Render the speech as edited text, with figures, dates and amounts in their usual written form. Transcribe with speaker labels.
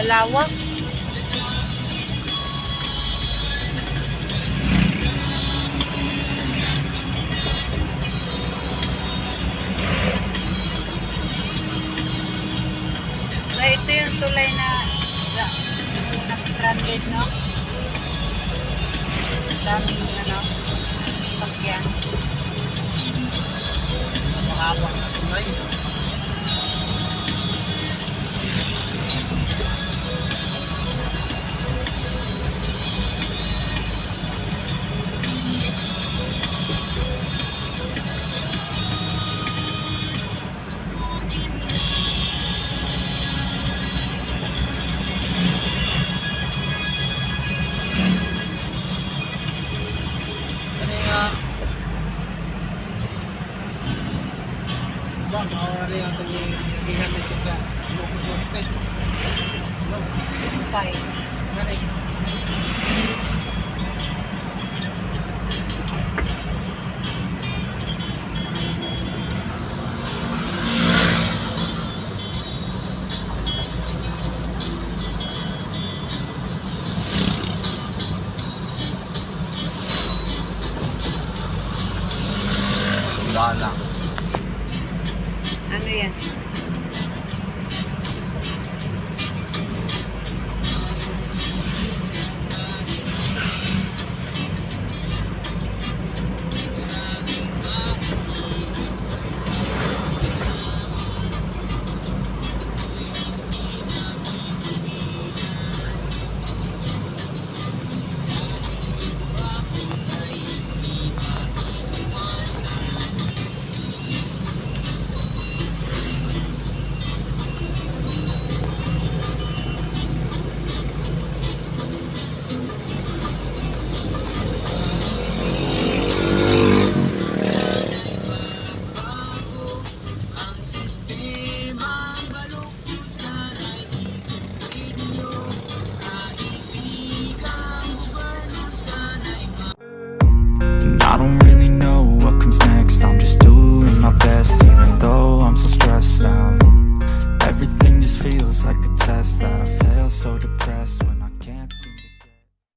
Speaker 1: Lalawak. Ito yung tulay na stranded, no? Daming sakyan.
Speaker 2: Mahaba na tulay. Mawari ang paghihingan nito sa lukos-lukos.
Speaker 1: Bye.
Speaker 2: Gani. Wala.
Speaker 1: Ano yan?
Speaker 3: I don't really know what comes next. I'm just doing my best, even though I'm so stressed out. Everything just feels like a test that I fail so depressed.